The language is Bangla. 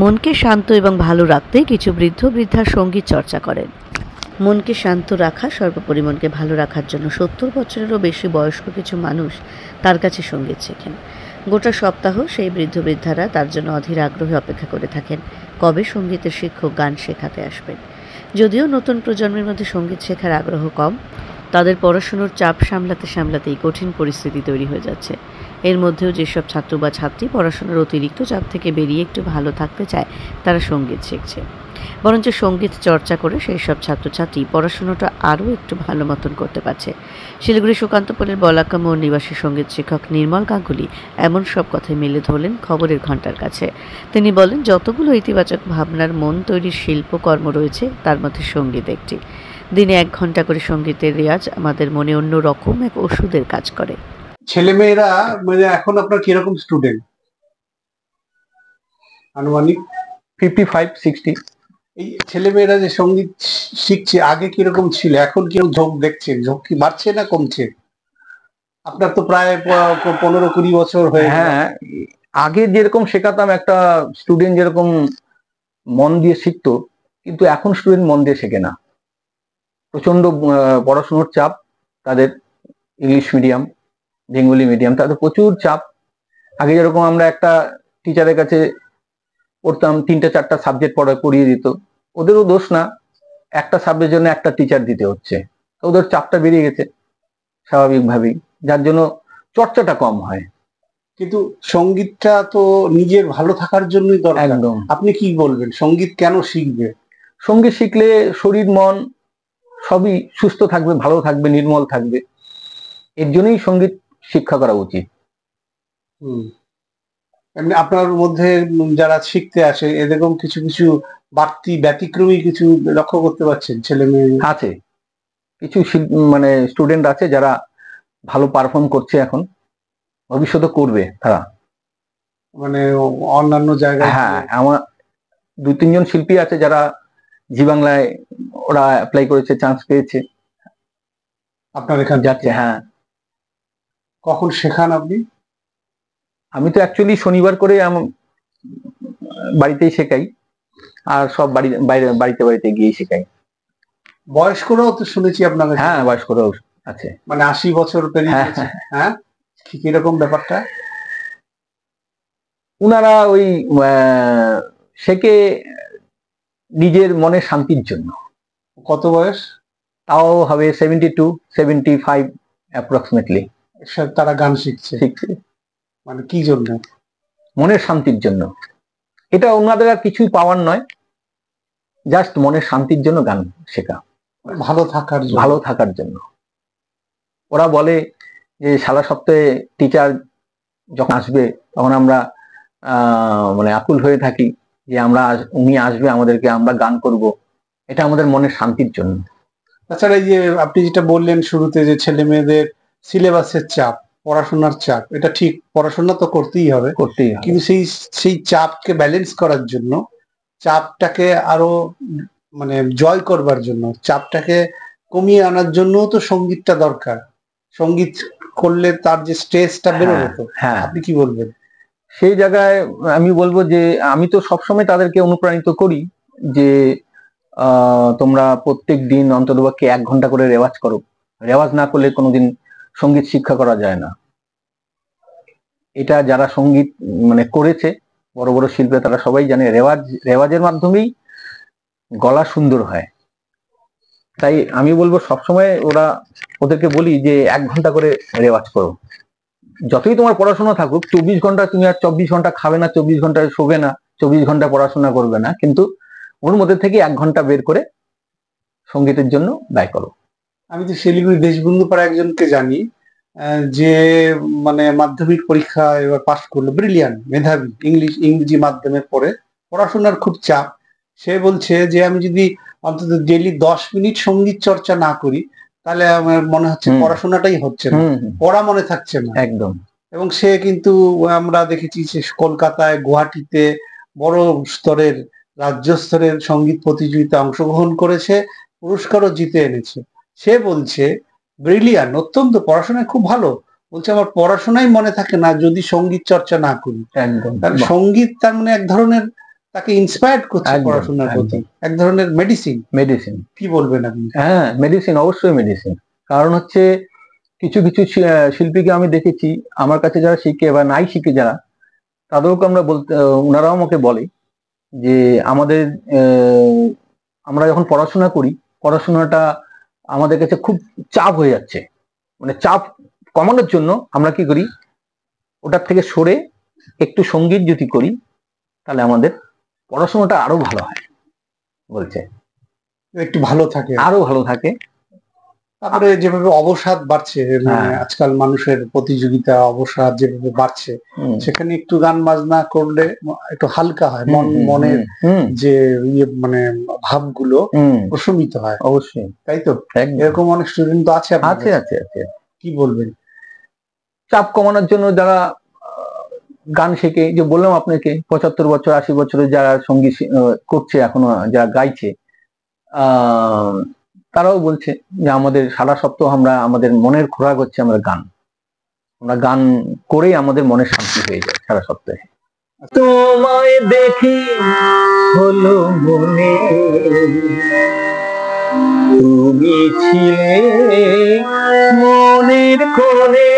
মনকে শান্ত এবং ভালো রাখতে কিছু বৃদ্ধ বৃদ্ধার সঙ্গীত চর্চা করেন। মনকে শান্ত রাখা, সর্বোপরি মনকে ভালো রাখার জন্য 70 বছরেরও বেশি বয়স্ক কিছু মানুষ তার কাছে সঙ্গীত শেখেন। গোটা সপ্তাহ সেই বৃদ্ধ বৃদ্ধারা তার জন্য অধীর আগ্রহে অপেক্ষা করে থাকেন কবে সঙ্গীতের শিক্ষক গান শেখাতে আসবেন। যদিও নতুন প্রজন্মের মধ্যে সঙ্গীত শেখার আগ্রহ কম, তাদের পড়াশুনোর চাপ সামলাতে সামলাতেই কঠিন পরিস্থিতি তৈরি হয়ে যাচ্ছে। এর মধ্যেও যেসব ছাত্র বা ছাত্রী পড়াশোনার অতিরিক্ত চাপ থেকে বেরিয়ে একটু ভালো থাকতে চায়, তারা সঙ্গীত শিখছে। বরঞ্চ সঙ্গীত চর্চা করে সেই সব ছাত্রছাত্রী পড়াশোনাটা আরও একটু ভালো মতন করতে পারছে। শিলিগুড়ি সুকান্তপুরের বলাকা মোড় নিবাসী সঙ্গীত শিক্ষক নির্মল গাঙ্গুলি এমন সব কথাই মেলে ধরলেন খবরের ঘণ্টার কাছে। তিনি বলেন, যতগুলো ইতিবাচক ভাবনার মন তৈরির শিল্পকর্ম রয়েছে তার মধ্যে সঙ্গীত একটি। দিনে 1 ঘন্টা করে সঙ্গীতের রেয়াজ আমাদের মনে অন্য রকম এক ওষুধের কাজ করে। ছেলেমেয়েরা মানে এখন আপনার কিরকম স্টুডেন্ট? আনুমানিক 55-60। এই ছেলেমেয়েরা যে সঙ্গীত শিখছে আগে কিরকম ছিল, এখন কিরকম ঝোঁক দেখছেন? ঝোঁক কি বাড়ছে না কমছে? আপনার তো প্রায় 15-20 বছর হয়ে গেল। হ্যাঁ, আগে যেরকম শেখাতাম একটা স্টুডেন্ট যেরকম মন দিয়ে শিখতো, কিন্তু এখন স্টুডেন্ট মন দিয়ে শেখে না। প্রচন্ড পড়াশোনার চাপ তাদের, ইংলিশ মিডিয়াম, বেঙ্গলি মিডিয়াম, তাদের প্রচুর চাপ। আগে যেরকম আমরা একটা টিচারের কাছে পড়তাম, 3-4টা সাবজেক্ট পড়িয়ে দিত, ওদেরও দোষ না, একটা সাবজেক্টের জন্য একটা টিচার দিতে হচ্ছে, ওদের চাপটা বেরিয়ে গেছে স্বাভাবিকভাবেই, যার জন্য চর্চাটা কম হয়। কিন্তু সঙ্গীতটা তো নিজের ভালো থাকার জন্যই দরকার। একদম। আপনি কি বলবেন, সঙ্গীত কেন শিখবে? সঙ্গীত শিখলে শরীর মন সবই সুস্থ থাকবে, ভালো থাকবে, নির্মল থাকবে। এর জন্যই সঙ্গীত শিক্ষা করা উচিত। এমনি আপনার মধ্যে যারা শিখতে আসে এরকম কিছু কিছু বাড়তি ব্যতিক্রমী কিছু লক্ষ্য করতে পারছেন ছেলে মেয়ে? আছে, কিছু মানে স্টুডেন্ট আছে যারা ভালো পারফর্ম করছে, এখন ভবিষ্যতে করবে তারা, মানে অন্যান্য জায়গায়। হ্যাঁ, আমার 2-3 জন শিল্পী আছে যারা জি বাংলায় ওরা অ্যাপ্লাই করেছে, চান্স পেয়েছে, আপনার এখানে যাচ্ছে। হ্যাঁ। কখন শেখান আপনি? আমি তো অ্যাকচুয়ালি শনিবার করে বাড়িতেই শেখাই, আর সব বাড়িতে বাড়িতে গিয়ে শেখাই। বয়স্করাও তো শুনেছি আপনার? হ্যাঁ, বয়স্করাও আছে, মানে 80 বছর পেরিয়ে গেছে। হ্যাঁ, কিরকম ব্যাপারটা? উনারা ওই শেখে নিজের মনের শান্তির জন্য। কত বয়স? তাও হবে 72-75 অ্যাপ্রক্সিমেটলি। তারা গান শিখছে মানে কি জন্য? মনের শান্তির জন্য। এটা ওনাদের আর কিছুই পাওয়ার নয়, জাস্ট মনের শান্তির জন্য গান শেখা, ভালো থাকার জন্য। ওরা বলে যে সারা সপ্তাহে টিচার যখন আসবে তখন আমরা মানে আকুল হয়ে থাকি যে উনি আসবে আমাদেরকে, আমরা গান করব, এটা আমাদের মনের শান্তির জন্য। তাছাড়া এই যে আপনি যেটা বললেন শুরুতে যে ছেলে মেয়েদের সিলেবাসের চাপ, পড়াশোনার চাপ, এটা ঠিক, পড়াশোনা তো করতেই হবে, কিন্তু সেই চাপকে ব্যালেন্স করার জন্য, চাপটাকে আরো মানে জয় করবার জন্য, চাপটাকে কমিয়ে আনার জন্য তো সঙ্গীতটা দরকার। সঙ্গীত করলে তার যে স্ট্রেসটা বেরোবে তো। আপনি কি বলবেন? সেই জায়গায় আমি বলবো যে আমি তো সবসময় তাদেরকে অনুপ্রাণিত করি যে তোমরা প্রত্যেক দিন অন্ততপক্ষে 1 ঘন্টা করে রেওয়াজ করো। রেওয়াজ না করলে কোনোদিন সঙ্গীত শিক্ষা করা যায় না। এটা যারা সঙ্গীত মানে করেছে, বড় বড় শিল্পী, তারা সবাই জানে রেওয়াজের মাধ্যমেই গলা সুন্দর হয়। তাই আমি বলবো সবসময় ওদেরকে বলি যে 1 ঘন্টা করে রেওয়াজ করো। যতই তোমার পড়াশোনা থাকুক, 24 ঘন্টা তুমি আর 24 ঘন্টা খাবে না, 24 ঘন্টা শোবে না, 24 ঘন্টা পড়াশোনা করবে না, কিন্তু ওর মধ্যে থেকে 1 ঘন্টা বের করে সঙ্গীতের জন্য ব্যয় করো। আমি তো শিলিগুড়ি দেশবন্ধু পাড়া একজনকে জানি, যে মানে মাধ্যমিক পরীক্ষা এবার পাস করলো, ব্রিলিয়ান্ট, মেধাবী, ইংরেজি মাধ্যমের পরে পড়াশোনার খুব চাপ। সে বলছে যে আমি যদি অন্তত ডেইলি 10 মিনিট সঙ্গীত চর্চা না করি তাহলে আমার মনে হচ্ছে পড়াশোনাটাই হচ্ছে না, পড়া মনে থাকছে না একদম। এবং সে কিন্তু আমরা দেখেছি যে কলকাতায়, গুয়াহাটিতে বড় স্তরের, রাজ্য স্তরের সঙ্গীত প্রতিযোগিতা অংশগ্রহণ করেছে, পুরস্কারও জিতে এনেছে। সে বলছে ব্রিলিয়ান্ট, অত্যন্ত পড়াশোনায় খুব ভালো, বলছে আমার পড়াশোনাই মনে থাকে না যদি সঙ্গীত চর্চা না করি। সঙ্গীত তার মানে এক ধরনের তাকে ইন্সপায়ার্ড করছে একদম, পড়াশোনার প্রতি, একদম। এক ধরনের মেডিসিন। মেডিসিন, কি বলবেন আপনি? হ্যাঁ মেডিসিন, অবশ্যই মেডিসিন। কারণ হচ্ছে কিছু কিছু শিল্পীকে আমি দেখেছি, আমার কাছে যারা শিখে বা নাই শিখে যারা, তাদেরকে আমরা বলতে, ওনারাও আমাকে বলে যে আমাদের আমরা যখন পড়াশোনা করি, পড়াশোনাটা আমাদের কাছে খুব চাপ হয়ে যাচ্ছে, মানে চাপ কমানোর জন্য আমরা কি করি, ওটার থেকে সরে একটু সঙ্গীত যদি করি তাহলে আমাদের পড়াশোনাটা আরো ভালো হয় বলছে, একটু ভালো থাকে। আরো ভালো থাকে। তারপরে যেভাবে অবসাদ বাড়ছে, মানে হ্যাঁ। আজকাল মানুষের প্রতিযোগিতা, অবসাদ যেভাবে বাড়ছে, সেখানে একটু গান বাজনা করলে একটু হালকা হয়, মনের যে মানে ভাবগুলো প্রশমিত হয়। অবশ্যই, তাই তো? এরকম অনেক স্টুডেন্ট তো আছে। আছে আছে আছে। কি বলবেন? চাপ কমানোর জন্য যারা গান শেখে, যে বললাম আপনাকে 75 বছর 80 বছরের যারা সঙ্গীত করছে, এখনো যারা গাইছে, তারাও বলছে যে আমাদের সারা সপ্তাহ আমরা, আমাদের মনের খোরাক হচ্ছে আমরা গান, আমরা গান করেই আমাদের মনের শান্তি হয়ে যায় সারা সপ্তাহে। তোমায় দেখি হলো মনে, তুমি ছিলে মনের কোণে,